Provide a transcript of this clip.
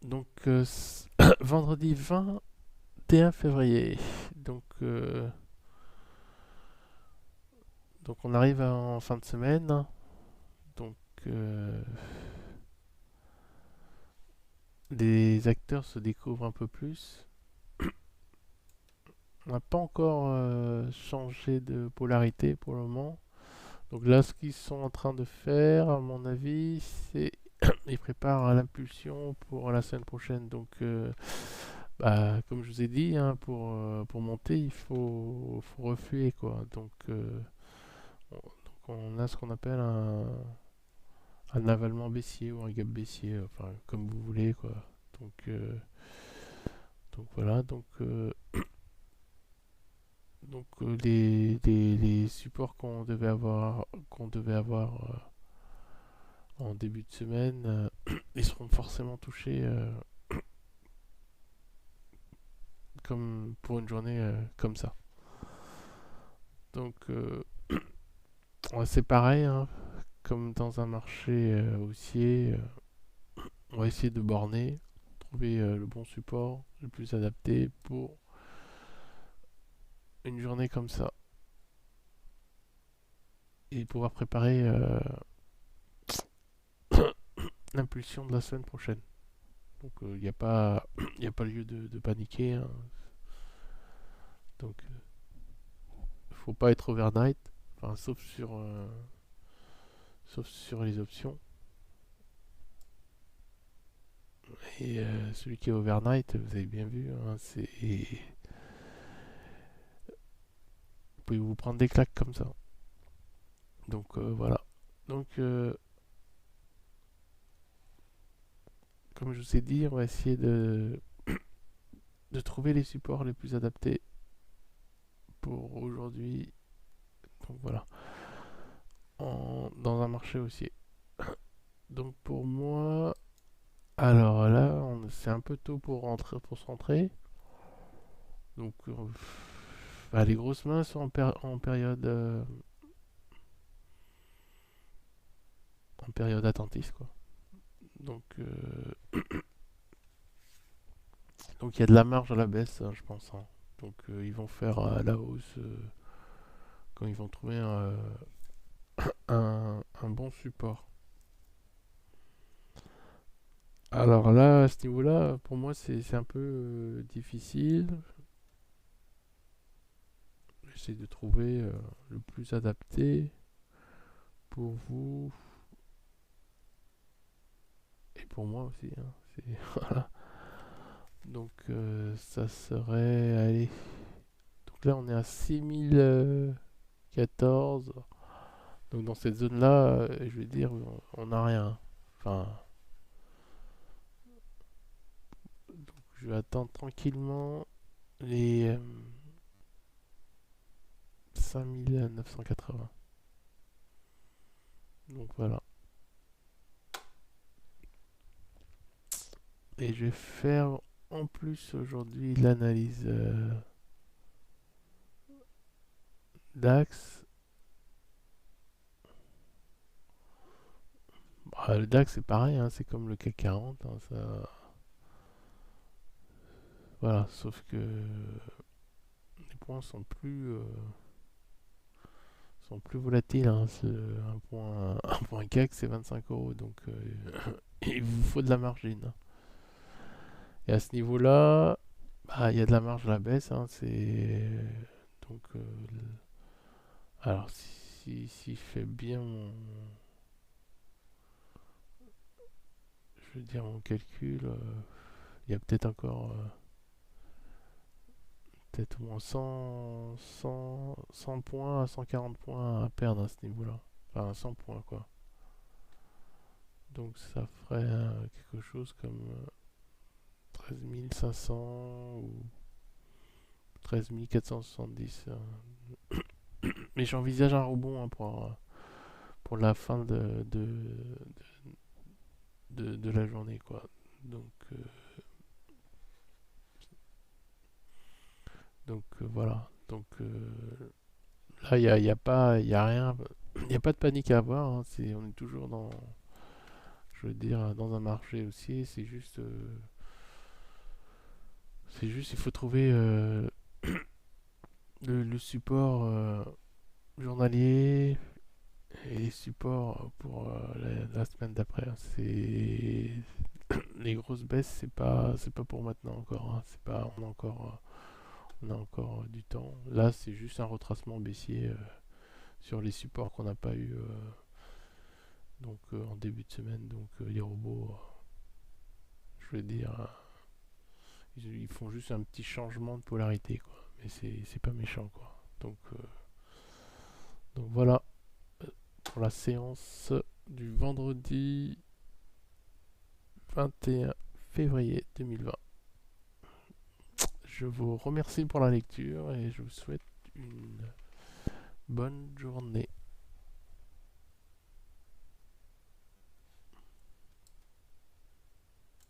Donc, vendredi 21 février. Donc, donc on arrive en fin de semaine. Donc, euh, les acteurs se découvrent un peu plus. On n'a pas encore changé de polarité pour le moment. Donc là, ce qu'ils sont en train de faire, à mon avis, c'est ils préparent l'impulsion pour la semaine prochaine. Donc, bah, comme je vous ai dit, hein, pour monter, faut refluer, quoi. Donc on a ce qu'on appelle un avalement baissier ou un gap baissier, enfin, comme vous voulez, quoi. Donc, euh, donc voilà, les supports qu'on devait avoir en début de semaine, ils seront forcément touchés comme pour une journée comme ça. Donc ouais, c'est pareil, hein, comme dans un marché haussier, on va essayer de borner, trouver le bon support, le plus adapté pour une journée comme ça et pouvoir préparer l'impulsion de la semaine prochaine. Donc il n'y a pas, y a pas lieu de paniquer, hein. Donc faut pas être overnight, enfin, sauf sur les options. Et celui qui est overnight, vous avez bien vu, hein, vous pouvez vous prendre des claques comme ça. Donc voilà. Donc comme je vous ai dit, on va essayer de trouver les supports les plus adaptés pour aujourd'hui. Donc voilà. Dans un marché haussier. Donc pour moi, alors là, c'est un peu tôt pour rentrer, pour se rentrer. Donc bah, les grosses mains sont en période attentiste, quoi. Donc donc il y a de la marge à la baisse, hein, je pense, hein. Donc ils vont faire à la hausse quand ils vont trouver un bon support. Alors là, à ce niveau-là, pour moi, c'est un peu difficile. J'essaie de trouver le plus adapté pour vous et pour moi aussi, hein. Voilà. Donc ça serait, allez. Donc là, on est à 6014. Donc dans cette zone-là, je vais dire, on n'a rien. Enfin, je vais attendre tranquillement les 5980. Donc voilà. Et je vais faire en plus aujourd'hui l'analyse DAX. Bah, le DAX c'est pareil, hein, c'est comme le CAC 40, hein, ça... Voilà, sauf que les points sont plus volatiles, hein. Un point CAC c'est 25 euros, donc il vous faut de la margine, hein. Et à ce niveau-là, bah, il y a de la marge à la baisse, hein, donc alors si je fais bien je veux dire mon calcul, il y a peut-être encore peut-être au moins 100 points à 140 points à perdre à ce niveau-là. Enfin 100 points, quoi. Donc ça ferait quelque chose comme 13 500 ou 13 470. Mais j'envisage un rebond, hein, pour la fin de la journée, quoi. Donc, euh, donc voilà. Donc là, il y a rien, il n'y a pas de panique à avoir, hein. On est toujours je veux dire, dans un marché haussier. C'est juste C'est juste, il faut trouver le support journalier et les supports pour la semaine d'après, hein. C'est les grosses baisses, c'est pas pour maintenant encore, hein. C'est pas, on a encore du temps. Là, c'est juste un retracement baissier sur les supports qu'on n'a pas eu en début de semaine. Donc les robots, je veux dire, ils font juste un petit changement de polarité, quoi. Mais c'est pas méchant, quoi. Donc voilà pour la séance du vendredi 21 février 2020. Je vous remercie pour la lecture et je vous souhaite une bonne journée.